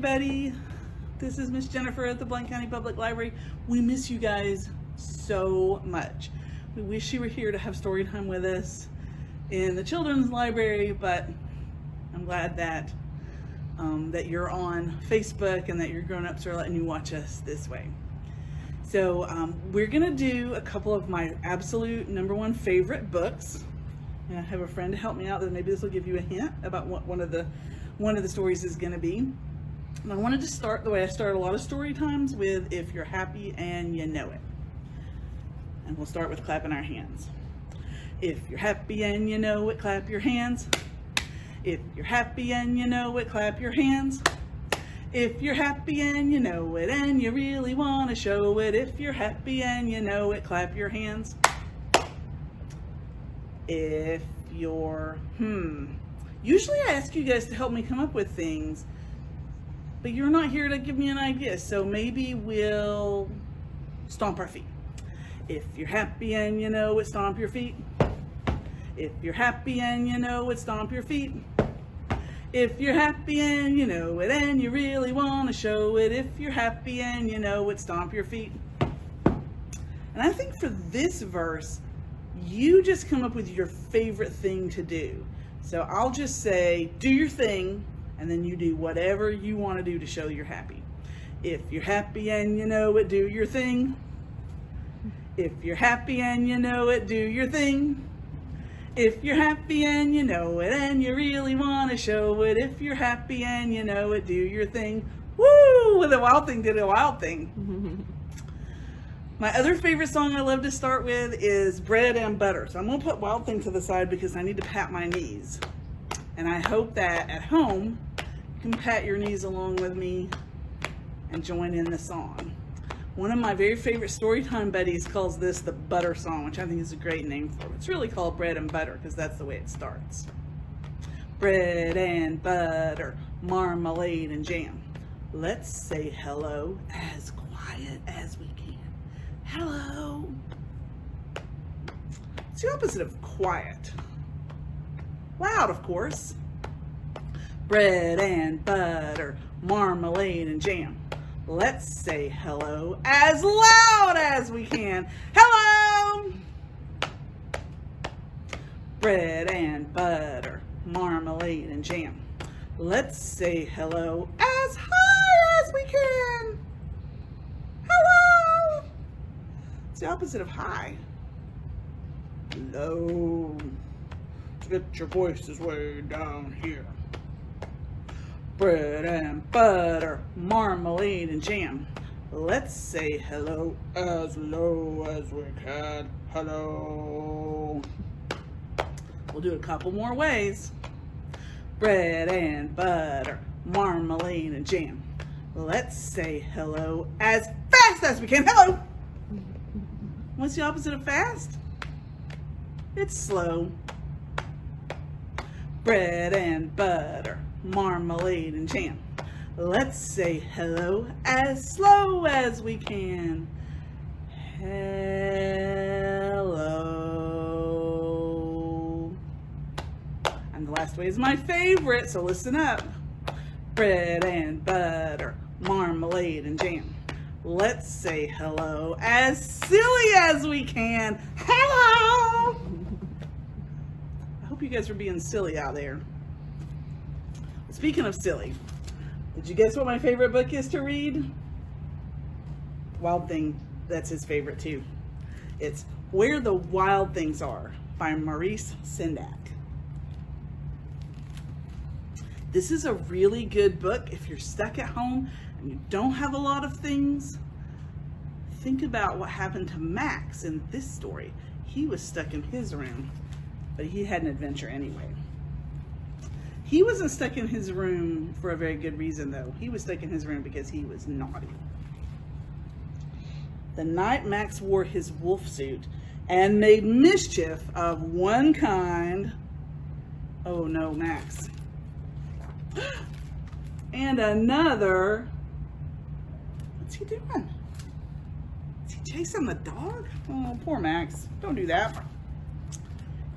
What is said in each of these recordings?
everybody. This is Miss Jennifer at the Blount County Public Library. We miss you guys so much. We wish you were here to have story time with us in the children's library, but I'm glad that that you're on Facebook and that your grown-ups are letting you watch us this way. So we're gonna do a couple of my absolute #1 favorite books, and I have a friend to help me out that maybe this will give you a hint about what one of the stories is gonna be. And I wanted to start the way I start a lot of story times with "If you're happy and you know it." And we'll start with clapping our hands. If you're happy and you know it, clap your hands. If you're happy and you know it, clap your hands. If you're happy and you know it and you really want to show it, if you're happy and you know it, clap your hands. If you're, usually I ask you guys to help me come up with things, but you're not here to give me an idea, so maybe we'll stomp our feet. If you're happy and you know it, stomp your feet. If you're happy and you know it, stomp your feet. If you're happy and you know it and you really want to show it, if you're happy and you know it, stomp your feet. And I think for this verse, you just come up with your favorite thing to do. So I'll just say, do your thing, and then you do whatever you want to do to show you're happy. If you're happy and you know it, do your thing. If you're happy and you know it, do your thing. If you're happy and you know it and you really want to show it, if you're happy and you know it, do your thing. Woo! With a wild thing, did a wild thing. My other favorite song I love to start with is "Bread and Butter." So I'm going to put "Wild Thing" to the side because I need to pat my knees. And I hope that at home you can pat your knees along with me and join in the song. One of my very favorite storytime buddies calls this the Butter Song, which I think is a great name for it. It's really called "Bread and Butter" because that's the way it starts. Bread and butter, marmalade and jam. Let's say hello as quiet as we can. Hello. It's the opposite of quiet. Loud, of course. Bread and butter, marmalade and jam. Let's say hello as loud as we can. Hello! Bread and butter, marmalade and jam. Let's say hello as high as we can. Hello! It's the opposite of high. Low. Get your voices way down here. Bread and butter, marmalade and jam. Let's say hello as low as we can. Hello. We'll do it a couple more ways. Bread and butter, marmalade and jam. Let's say hello as fast as we can. Hello. What's the opposite of fast? It's slow. Bread and butter, marmalade and jam. Let's say hello as slow as we can. Hello. And the last way is my favorite, so listen up. Bread and butter, marmalade and jam. Let's say hello as silly as we can. Hello. I hope you guys are being silly out there. Speaking of silly, did you guess what my favorite book is to read? Wild Thing, that's his favorite too. It's "Where the Wild Things Are" by Maurice Sendak. This is a really good book if you're stuck at home and you don't have a lot of things. Think about what happened to Max in this story. He was stuck in his room, but he had an adventure anyway. He wasn't stuck in his room for a very good reason, though. He was stuck in his room because he was naughty. The night Max wore his wolf suit and made mischief of one kind. Oh no, Max. And another. What's he doing? Is he chasing the dog? Oh, poor Max. Don't do that.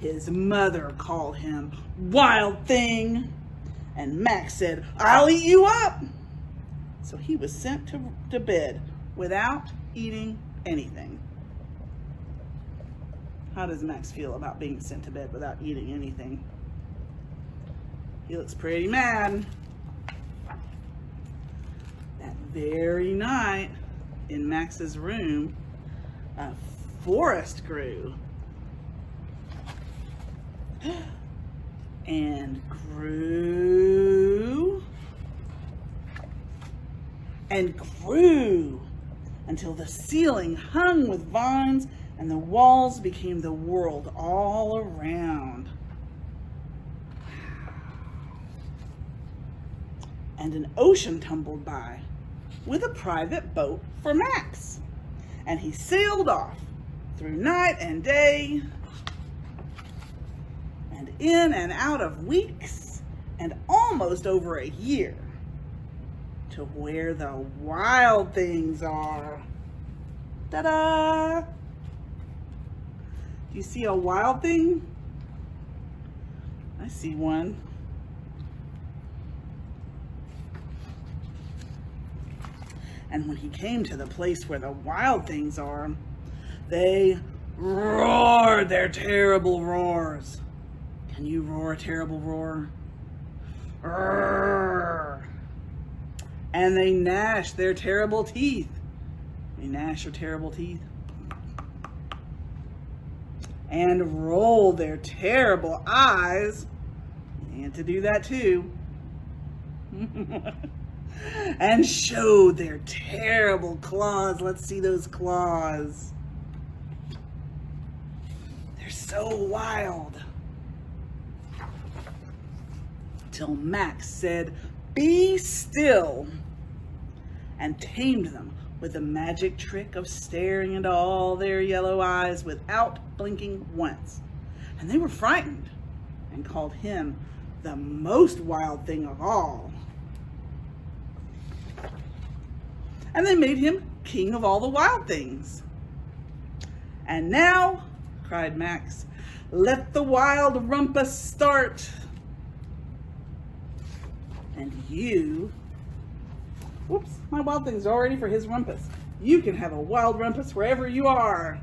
His mother called him "Wild Thing," and Max said, "I'll eat you up." So he was sent to bed without eating anything. How does Max feel about being sent to bed without eating anything? He looks pretty mad. That very night, in Max's room, a forest grew. And grew. And grew until the ceiling hung with vines and the walls became the world all around. And an ocean tumbled by with a private boat for Max. And he sailed off through night and day and in and out of weeks and almost over a year to where the wild things are. Ta-da! Do you see a wild thing? I see one. And when he came to the place where the wild things are, they roared their terrible roars. Can you roar a terrible roar? Roar. And they gnashed their terrible teeth. They gnash their terrible teeth. And rolled their terrible eyes. And to do that too. And showed their terrible claws. Let's see those claws. They're so wild. Till Max said, "Be still," and tamed them with the magic trick of staring into all their yellow eyes without blinking once. And they were frightened and called him the most wild thing of all. And they made him king of all the wild things. And now, cried Max, let the wild rumpus start. And you, whoops, my wild things are all ready for his rumpus. You can have a wild rumpus wherever you are.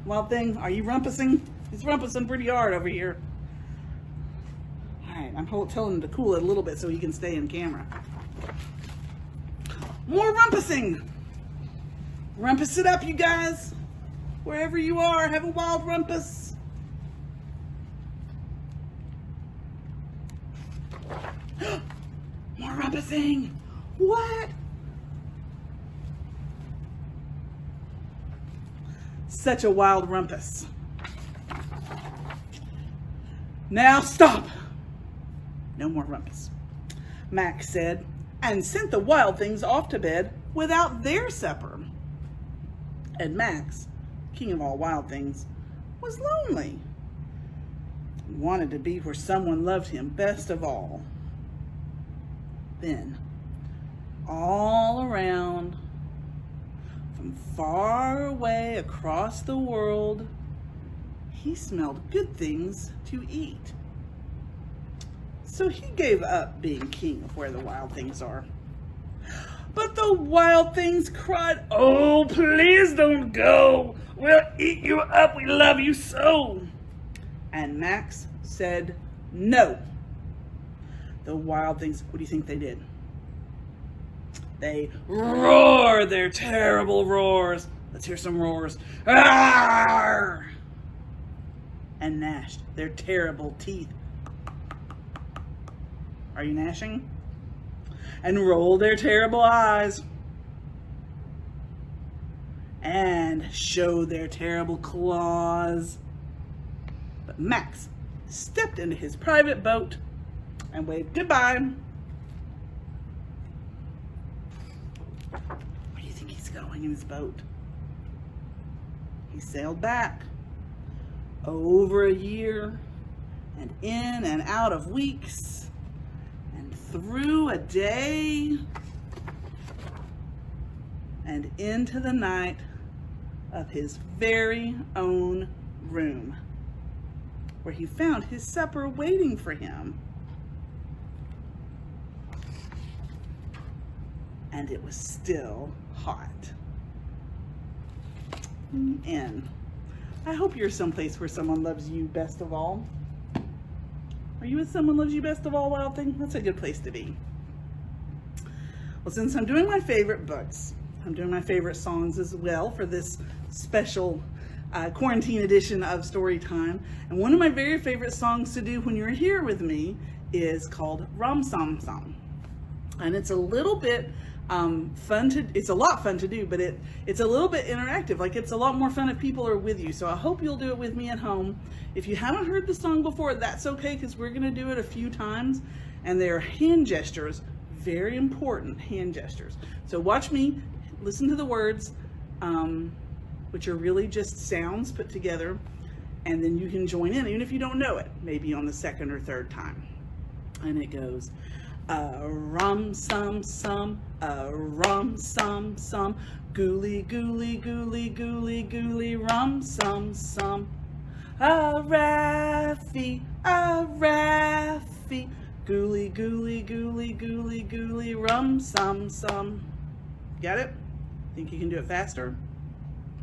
Wild thing, are you rumpusing? He's rumpusing pretty hard over here. All right, I'm telling him to cool it a little bit so he can stay in camera. More rumpusing. Rumpus it up, you guys. Wherever you are, have a wild rumpus. More rumpusing. What? Such a wild rumpus. Now stop. No more rumpus, Max said, and sent the wild things off to bed without their supper. And Max, king of all wild things, was lonely. He wanted to be where someone loved him best of all. Then, all around, from far away across the world, he smelled good things to eat. So he gave up being king of where the wild things are. But the wild things cried, "Oh, please don't go. We'll eat you up. We love you so." And Max said no. The wild things, what do you think they did? They roared their terrible roars. Let's hear some roars. Arr! And gnashed their terrible teeth. Are you gnashing? And rolled their terrible eyes. And showed their terrible claws. But Max stepped into his private boat and waved goodbye. Where do you think he's going in his boat? He sailed back over a year and in and out of weeks and through a day and into the night of his very own room, where he found his supper waiting for him. and it was still hot. And I hope you're someplace where someone loves you best of all. Are you with someone loves you best of all, Wild Thing? That's a good place to be. Well, since I'm doing my favorite books, I'm doing my favorite songs as well for this special quarantine edition of Storytime. And one of my very favorite songs to do when you're here with me is called ROM Song. And it's a little bit it's a lot fun to do, but it's a little bit interactive. Like, it's a lot more fun if people are with you. So I hope you'll do it with me at home. If you haven't heard the song before, that's okay, because we're going to do it a few times. And they're hand gestures, very important hand gestures. So watch me, listen to the words, which are really just sounds put together, and then you can join in, even if you don't know it, maybe on the second or third time. And it goes, rum sum sum, rum sum sum, gooly gooly gooly gooly gooly, rum sum sum, a raffy, gooly gooly gooly gooly gooly, rum sum sum. Got it? Think you can do it faster?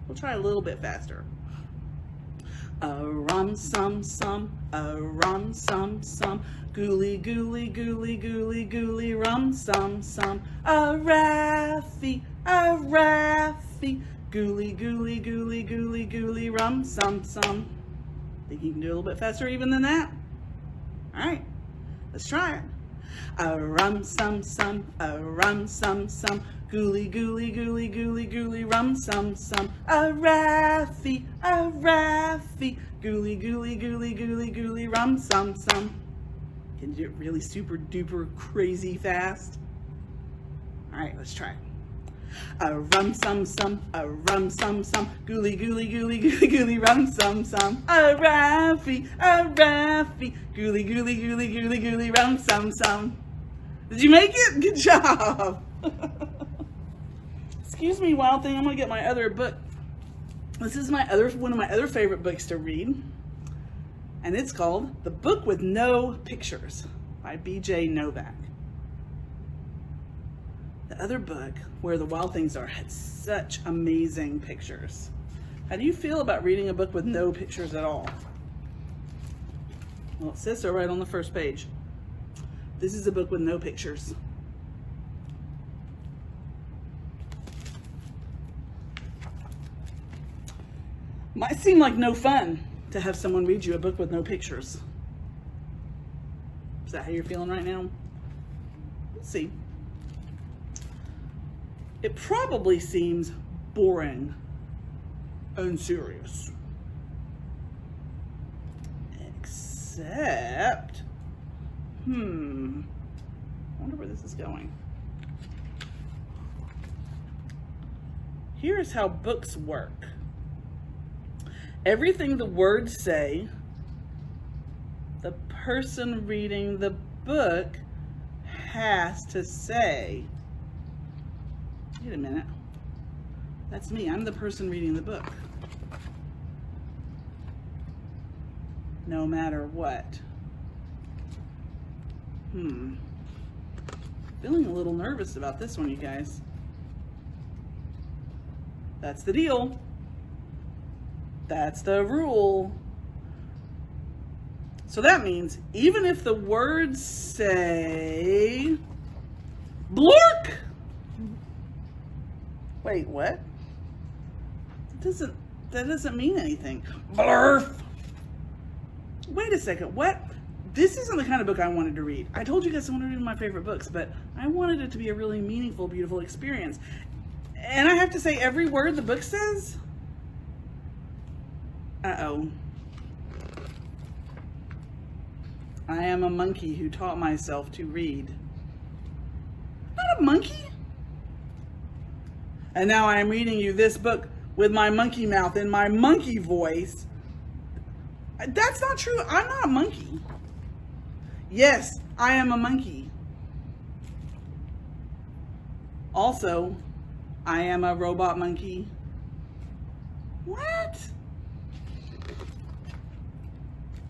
We'll try a little bit faster. A rum sum sum, a rum sum sum, gooly gooly gooly gooly gooly, rum sum sum, a raffy, gooly gooly gooly gooly gooly, rum sum sum. Think you can do a little bit faster even than that? All right, let's try it. A rum sum sum, a rum sum sum, gooly gooly gooly gooly gooly, rum sum sum, a raffy, gooly gooly gooly gooly gooly, rum sum sum. Can you do it really super duper crazy fast? All right, let's try it. A rum sum sum, a rum sum sum, gooly gooly gooly gooly gooly, rum sum sum, a raffy, gooly gooly gooly gooly gooly, rum sum sum. Did you make it? Good job. Excuse me, Wild Thing. I'm gonna get my other book. This is one of my other favorite books to read, and it's called The Book with No Pictures by B.J. Novak. The other book, Where the Wild Things Are, had such amazing pictures. How do you feel about reading a book with no pictures at all? Well, it says so right on the first page. This is a book with no pictures. Might seem like no fun to have someone read you a book with no pictures. Is that how you're feeling right now? Let's see. It probably seems boring and serious. Except, I wonder where this is going. Here's how books work. Everything the words say, the person reading the book has to say. Wait a minute. That's me. I'm the person reading the book. No matter what. Feeling a little nervous about this one, you guys. That's the deal. That's the rule. So that means even if the words say blork. Wait, what? That doesn't mean anything. Blurf. Wait a second. What? This isn't the kind of book I wanted to read. I told you guys I wanted to read my favorite books, but I wanted it to be a really meaningful, beautiful experience. And I have to say every word the book says? Uh-oh. I am a monkey who taught myself to read. Not a monkey. And now I am reading you this book with my monkey mouth and my monkey voice. That's not true. I'm not a monkey. Yes, I am a monkey. Also, I am a robot monkey. What?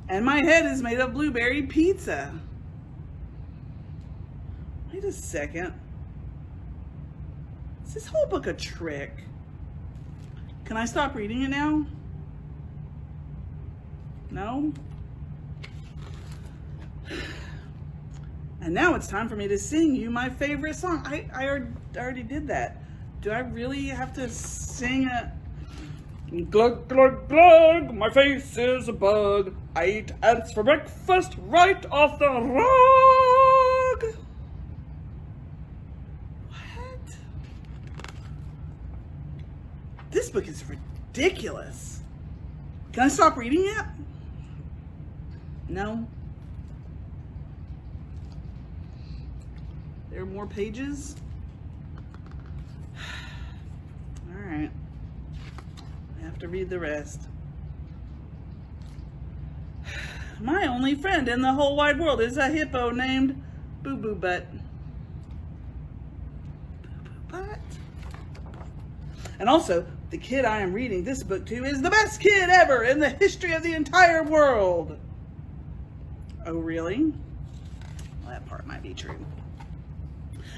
And my head is made of blueberry pizza. Wait a second. Is this whole book a trick? Can I stop reading it now? No? And now it's time for me to sing you my favorite song. I already did that. Do I really have to sing it? Glug, glug, glug, my face is a bug. I eat ants for breakfast right off the rug. What? This book is ridiculous. Can I stop reading it? No? There are more pages? All right. I have to read the rest. My only friend in the whole wide world is a hippo named Boo Boo Butt. Boo Boo Butt? And also, the kid I am reading this book to is the best kid ever in the history of the entire world. Oh, really? Well, that part might be true.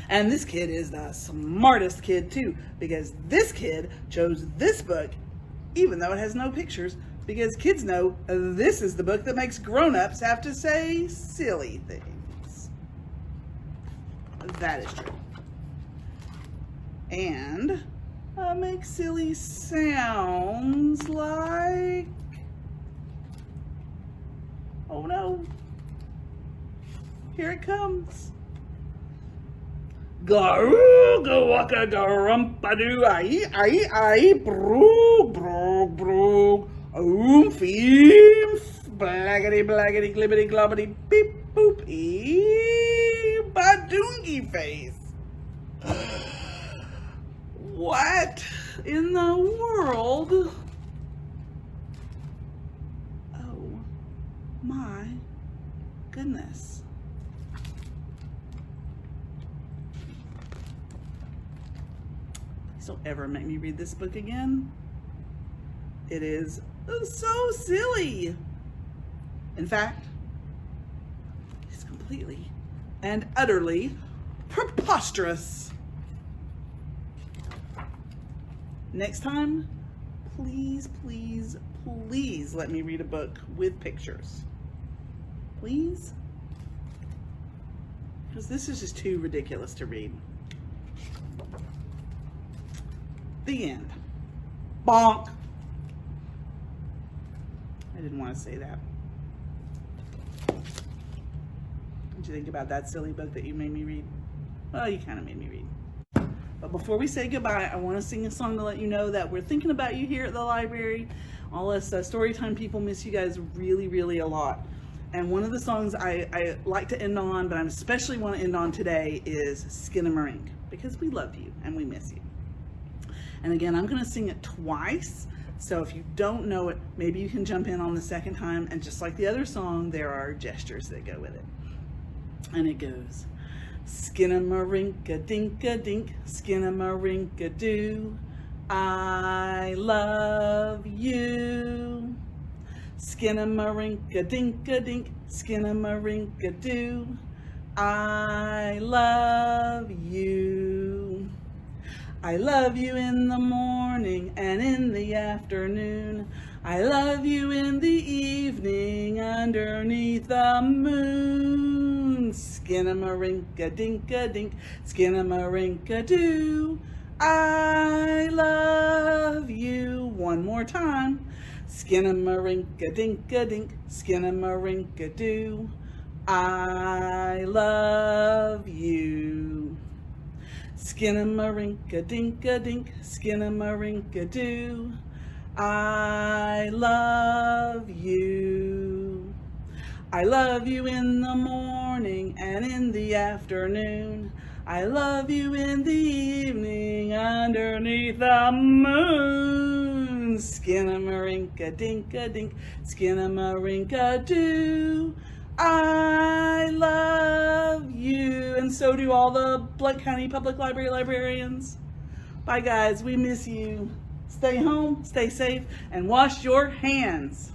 And this kid is the smartest kid too, because this kid chose this book, even though it has no pictures, because kids know this is the book that makes grown-ups have to say silly things. That is true. And make silly sounds like, oh no, here it comes. Garooga waka garumpadoo, I, broog, broog, broog, feem, blaggity, blaggity, glibbity, globbity, beep, boop, badoongy face. What in the world? Oh my goodness. Don't ever make me read this book again. It is so silly. In fact, it's completely and utterly preposterous. Next time, please, please, please let me read a book with pictures. Please? Because this is just too ridiculous to read. The end. Bonk. I didn't want to say that. What'd you think about that silly book that you made me read? Well, you kind of made me read. But before we say goodbye, I want to sing a song to let you know that we're thinking about you here at the library. All us Storytime people miss you guys really, really a lot. And one of the songs I like to end on, but I especially want to end on today, is Skinamarink, because we love you and we miss you. And again, I'm going to sing it twice, so if you don't know it, maybe you can jump in on the second time, and just like the other song, there are gestures that go with it. And it goes, Skinnamarink-a-dink-a-dink, Skinnamarink-a-doo, I love you. Skinnamarink-a-dink-a-dink, Skinnamarink-a-doo, I love you. I love you in the morning and in the afternoon. I love you in the evening underneath the moon. Skinnamarink-a-dink-a-dink, Skinnamarink-a-doo, I love you. One more time. Skinnamarink-a-dink-a-dink, Skinnamarink-a-doo, I love you. Skinnamarink-a-dink-a-dink, Skinnamarink-a-doo, I love you. I love you in the morning and in the afternoon. I love you in the evening underneath the moon. Skinnamarink-a-dink-a-dink, Skinnamarink-a-doo, I love you. And so do all the Blount County Public Library librarians. Bye guys, we miss you. Stay home, stay safe, and wash your hands.